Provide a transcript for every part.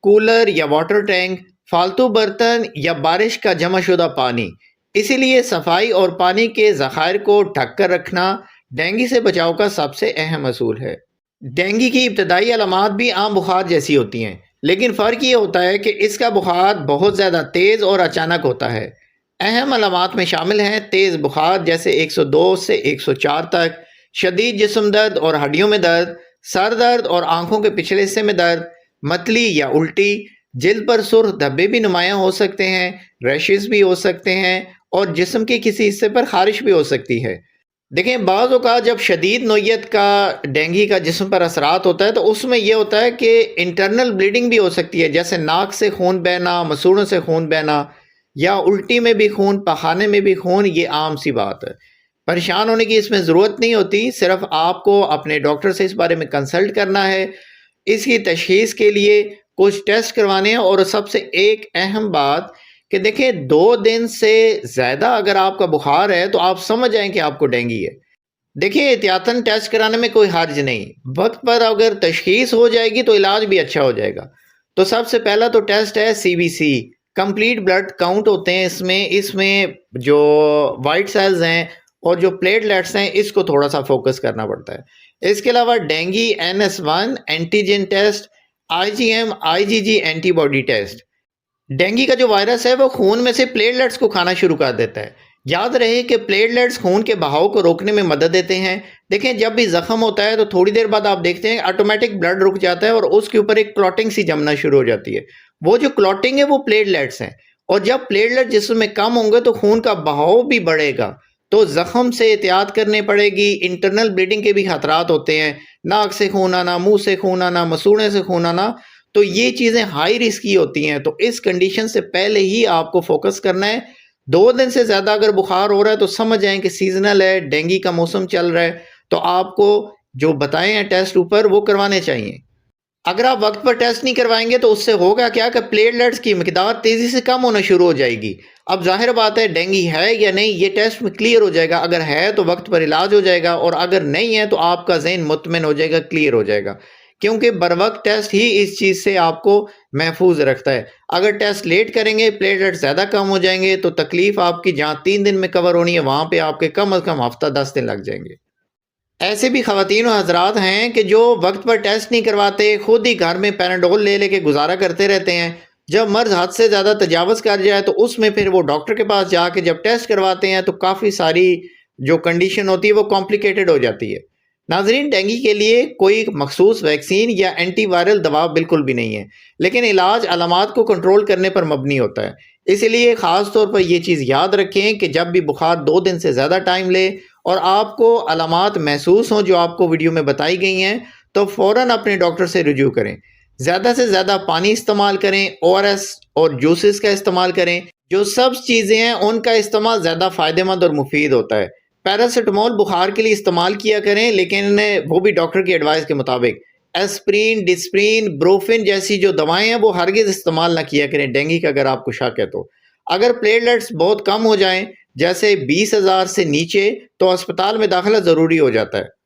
Cooler یا water tank, فالتو برتن یا بارش کا جمع شدہ پانی۔ اسی لیے صفائی اور پانی کے ذخائر کو ڈھک کر رکھنا ڈینگی سے بچاؤ کا سب سے اہم اصول ہے۔ ڈینگی کی ابتدائی علامات بھی عام بخار جیسی ہوتی ہیں، لیکن فرق یہ ہوتا ہے کہ اس کا بخار بہت زیادہ تیز اور اچانک ہوتا ہے۔ اہم علامات میں شامل ہیں تیز بخار جیسے 102 سے 104 تک، شدید جسم درد اور ہڈیوں میں درد، سر درد اور آنکھوں کے پچھلے حصے میں درد، متلی یا الٹی، جلد پر سرخ دھبے بھی نمایاں ہو سکتے ہیں، ریشز بھی ہو سکتے ہیں اور جسم کے کسی حصے پر خارش بھی ہو سکتی ہے۔ دیکھیں بعض اوقات جب شدید نوعیت کا ڈینگی کا جسم پر اثرات ہوتا ہے تو اس میں یہ ہوتا ہے کہ انٹرنل بلیڈنگ بھی ہو سکتی ہے، جیسے ناک سے خون بہنا، مسوڑوں سے خون بہنا یا الٹی میں بھی خون، پخانے میں بھی خون۔ یہ عام سی بات ہے، پریشان ہونے کی اس میں ضرورت نہیں ہوتی، صرف آپ کو اپنے ڈاکٹر سے اس بارے میں کنسلٹ کرنا ہے، اس کی تشخیص کے لیے کچھ ٹیسٹ کروانے ہیں۔ اور سب سے ایک اہم بات کہ دیکھیں 2 دن سے زیادہ اگر آپ کا بخار ہے تو آپ سمجھ جائیں کہ آپ کو ڈینگی ہے۔ دیکھیں احتیاطاً ٹیسٹ کرانے میں کوئی حرج نہیں، وقت پر اگر تشخیص ہو جائے گی تو علاج بھی اچھا ہو جائے گا۔ تو سب سے پہلا تو ٹیسٹ ہے CBC، کمپلیٹ بلڈ کاؤنٹ ہوتے ہیں اس میں جو وائٹ سیلز ہیں اور جو پلیٹلیٹس ہیں اس کو تھوڑا سا فوکس کرنا پڑتا ہے۔ اس کے علاوہ dengue NS1 antigen test, IgM IgG antibody test. Dengue کا جو وائرس ہے وہ خون میں سے پلیٹلیٹس کو کھانا شروع کر دیتا ہے۔ یاد رہے کہ پلیٹلیٹس خون کے بہاؤ کو روکنے میں مدد دیتے ہیں۔ دیکھیں جب بھی زخم ہوتا ہے تو تھوڑی دیر بعد آپ دیکھتے ہیں آٹومیٹک بلڈ رک جاتا ہے اور اس کے اوپر ایک کلوٹنگ سی جمنا شروع ہو جاتی ہے۔ وہ جو کلوٹنگ ہے وہ پلیٹلیٹس ہیں، اور جب پلیٹلیٹ جسم میں کم ہوں گے تو خون کا بہاؤ بھی بڑھے گا، تو زخم سے احتیاط کرنی پڑے گی۔ انٹرنل بلیڈنگ کے بھی خطرات ہوتے ہیں، ناک سے خون آنا، منہ سے خون آنا، مسوڑے سے خون آنا، تو یہ چیزیں ہائی رسکی ہوتی ہیں۔ تو اس کنڈیشن سے پہلے ہی آپ کو فوکس کرنا ہے۔ 2 دن سے زیادہ اگر بخار ہو رہا ہے تو سمجھ جائیں کہ سیزنل ہے، ڈینگی کا موسم چل رہا ہے، تو آپ کو جو بتائے ہیں ٹیسٹ اوپر وہ کروانے چاہیے۔ اگر آپ وقت پر ٹیسٹ نہیں کروائیں گے تو اس سے ہوگا کیا کہ پلیٹلیٹس کی مقدار تیزی سے کم ہونا شروع ہو جائے گی۔ اب ظاہر بات ہے ڈینگی ہے یا نہیں یہ ٹیسٹ میں کلیئر ہو جائے گا، اگر ہے تو وقت پر علاج ہو جائے گا، اور اگر نہیں ہے تو آپ کا ذہن مطمئن ہو جائے گا، کلیئر ہو جائے گا، کیونکہ بروقت ٹیسٹ ہی اس چیز سے آپ کو محفوظ رکھتا ہے۔ اگر ٹیسٹ لیٹ کریں گے، پلیٹلیٹ زیادہ کم ہو جائیں گے، تو تکلیف آپ کی جہاں 3 دن میں کور ہونی ہے وہاں پہ آپ کے کم از کم ہفتہ 10 دن لگ جائیں گے۔ ایسے بھی خواتین و حضرات ہیں کہ جو وقت پر ٹیسٹ نہیں کرواتے، خود ہی گھر میں پیناڈول لے کے گزارا کرتے رہتے ہیں۔ جب مرض حد سے زیادہ تجاوز کر جائے تو اس میں پھر وہ ڈاکٹر کے پاس جا کے جب ٹیسٹ کرواتے ہیں تو کافی ساری جو کنڈیشن ہوتی ہے وہ کمپلیکیٹڈ ہو جاتی ہے۔ ناظرین ڈینگی کے لیے کوئی مخصوص ویکسین یا اینٹی وائرل دوا بالکل بھی نہیں ہے، لیکن علاج علامات کو کنٹرول کرنے پر مبنی ہوتا ہے۔ اس لیے خاص طور پر یہ چیز یاد رکھیں کہ جب بھی بخار 2 دن سے زیادہ ٹائم لے اور آپ کو علامات محسوس ہوں جو آپ کو ویڈیو میں بتائی گئی ہیں تو فوراً اپنے ڈاکٹر سے رجوع کریں۔ زیادہ سے زیادہ پانی استعمال کریں، ORS اور جوسز کا استعمال کریں۔ جو سب چیزیں ہیں ان کا استعمال زیادہ فائدہ مند اور مفید ہوتا ہے۔ پیراسیٹامول بخار کے لیے استعمال کیا کریں، لیکن وہ بھی ڈاکٹر کی ایڈوائس کے مطابق۔ ایسپرین، ڈسپرین، بروفن جیسی جو دوائیں ہیں وہ ہرگز استعمال نہ کیا کریں ڈینگی کا اگر آپ کو شک ہے تو۔ اگر پلیٹلیٹس بہت کم ہو جائیں جیسے 20,000 سے نیچے تو ہسپتال میں داخلہ ضروری ہو جاتا ہے۔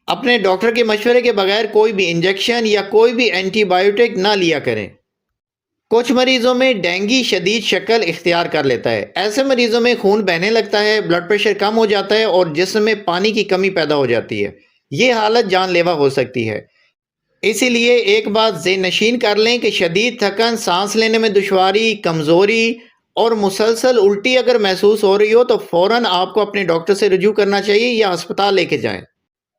اپنے ڈاکٹر کے مشورے کے بغیر کوئی بھی انجیکشن یا کوئی بھی اینٹی بائیوٹک نہ لیا کریں۔ کچھ مریضوں میں ڈینگی شدید شکل اختیار کر لیتا ہے۔ ایسے مریضوں میں خون بہنے لگتا ہے، بلڈ پریشر کم ہو جاتا ہے اور جسم میں پانی کی کمی پیدا ہو جاتی ہے۔ یہ حالت جان لیوا ہو سکتی ہے۔ اسی لیے ایک بات ذہن نشین کر لیں کہ شدید تھکن، سانس لینے میں دشواری، کمزوری اور مسلسل الٹی اگر محسوس ہو رہی ہو تو فوراً آپ کو اپنے ڈاکٹر سے رجوع کرنا چاہیے یا ہسپتال لے کے جائیں۔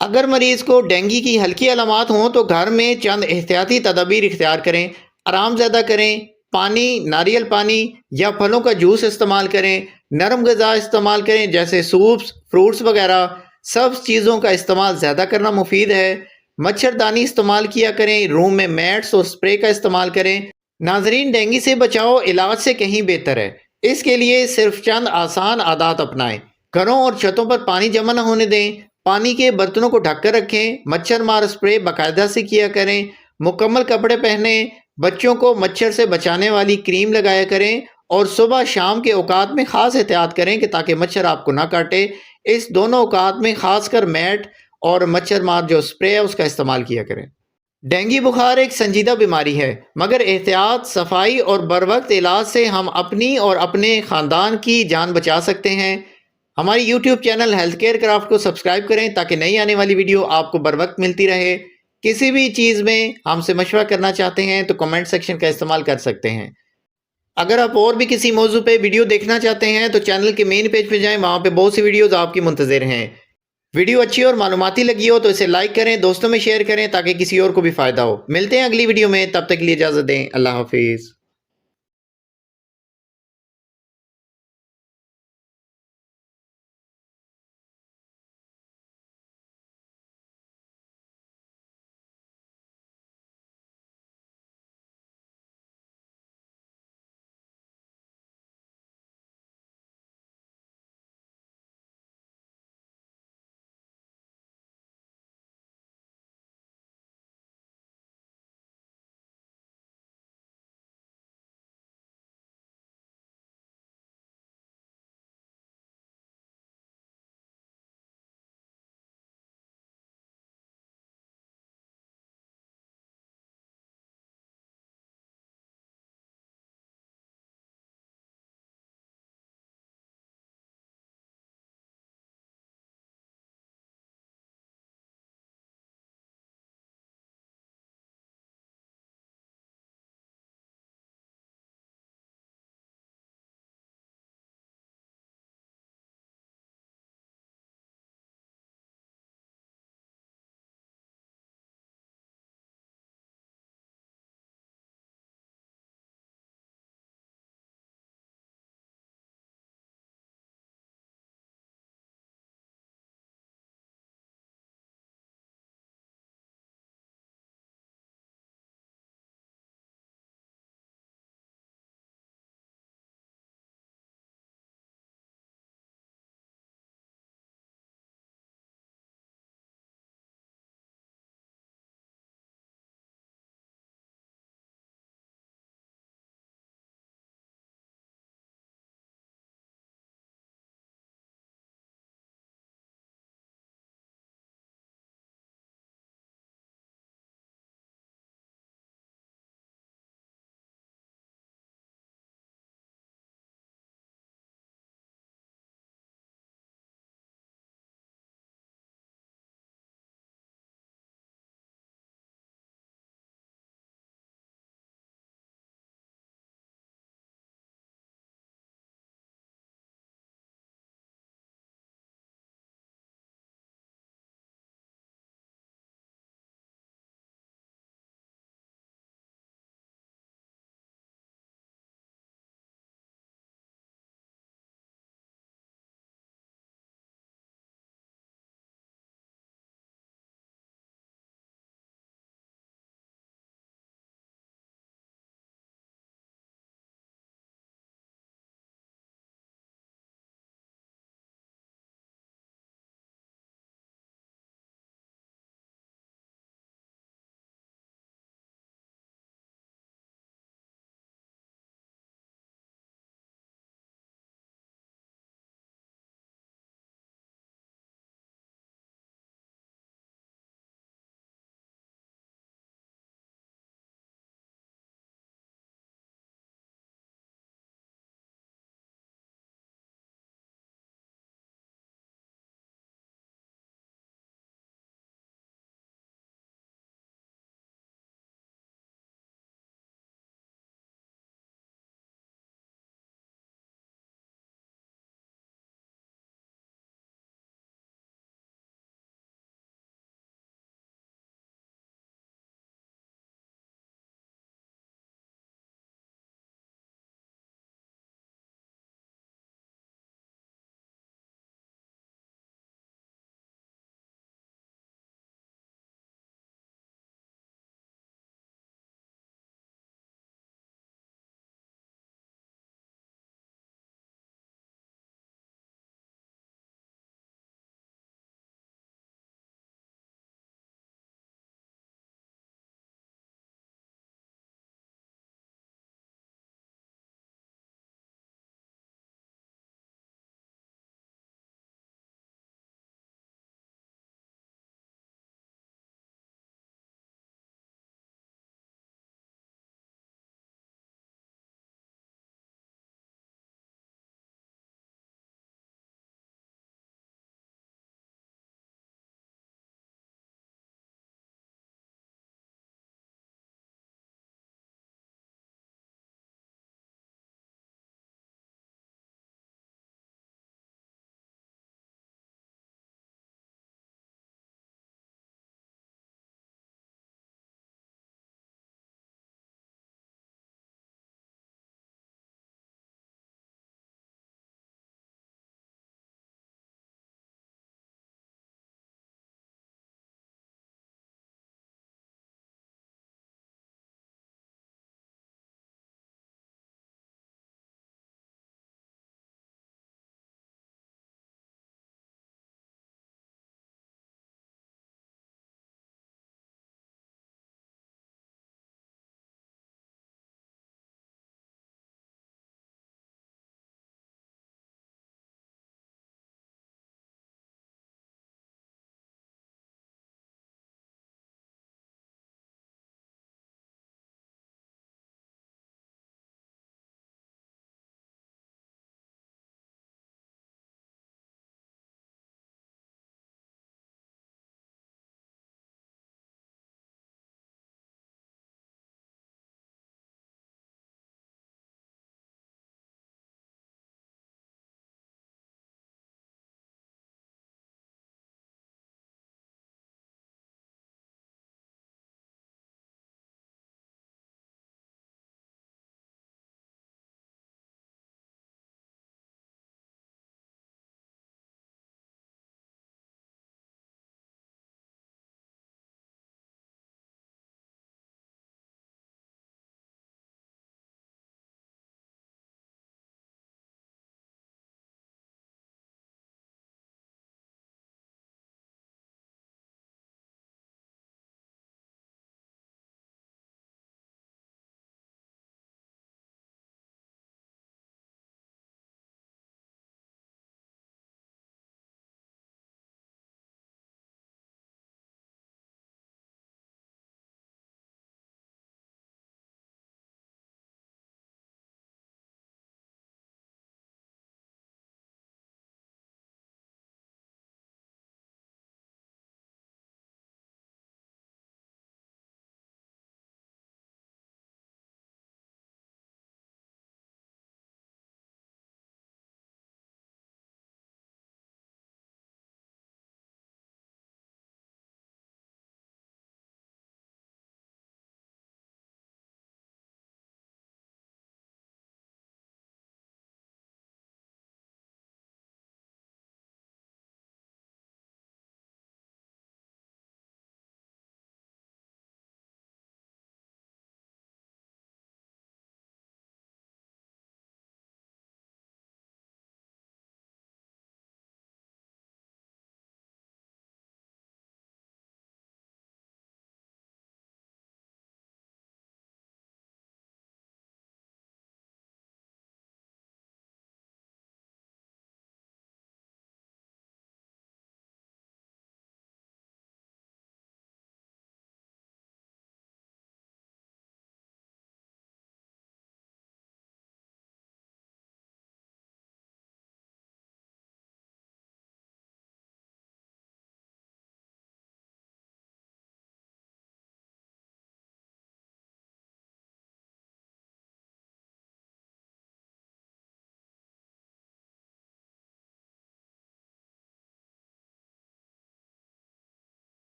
اگر مریض کو ڈینگی کی ہلکی علامات ہوں تو گھر میں چند احتیاطی تدابیر اختیار کریں۔ آرام زیادہ کریں، پانی، ناریل پانی یا پھلوں کا جوس استعمال کریں، نرم غذا استعمال کریں جیسے سوپس، فروٹس وغیرہ۔ سب چیزوں کا استعمال زیادہ کرنا مفید ہے۔ مچھردانی استعمال کیا کریں، روم میں میٹس اور سپرے کا استعمال کریں۔ ناظرین ڈینگی سے بچاؤ علاج سے کہیں بہتر ہے۔ اس کے لیے صرف چند آسان عادات اپنائیں۔ گھروں اور چھتوں پر پانی جمع نہ ہونے دیں، پانی کے برتنوں کو ڈھک کر رکھیں، مچھر مار سپرے باقاعدہ سے کیا کریں، مکمل کپڑے پہنیں، بچوں کو مچھر سے بچانے والی کریم لگایا کریں، اور صبح شام کے اوقات میں خاص احتیاط کریں کہ تاکہ مچھر آپ کو نہ کاٹے۔ اس دونوں اوقات میں خاص کر میٹ اور مچھر مار جو سپرے ہے اس کا استعمال کیا کریں۔ ڈینگی بخار ایک سنجیدہ بیماری ہے، مگر احتیاط، صفائی اور بروقت علاج سے ہم اپنی اور اپنے خاندان کی جان بچا سکتے ہیں۔ ہماری YouTube channel health care craft کو سبسکرائب کریں تاکہ نئی آنے والی ویڈیو آپ کو بروقت ملتی رہے۔ کسی بھی چیز میں ہم سے مشورہ کرنا چاہتے ہیں تو کمنٹ سیکشن کا استعمال کر سکتے ہیں۔ اگر آپ اور بھی کسی موضوع پہ ویڈیو دیکھنا چاہتے ہیں تو چینل کے مین پیج پہ جائیں، وہاں پہ بہت سی ویڈیوز آپ کی منتظر ہیں۔ ویڈیو اچھی اور معلوماتی لگی ہو تو اسے لائک کریں، دوستوں میں شیئر کریں تاکہ کسی اور کو بھی فائدہ ہو۔ ملتے ہیں اگلی ویڈیو میں، تب تک کے لیے اجازت دیں۔ اللہ حافظ۔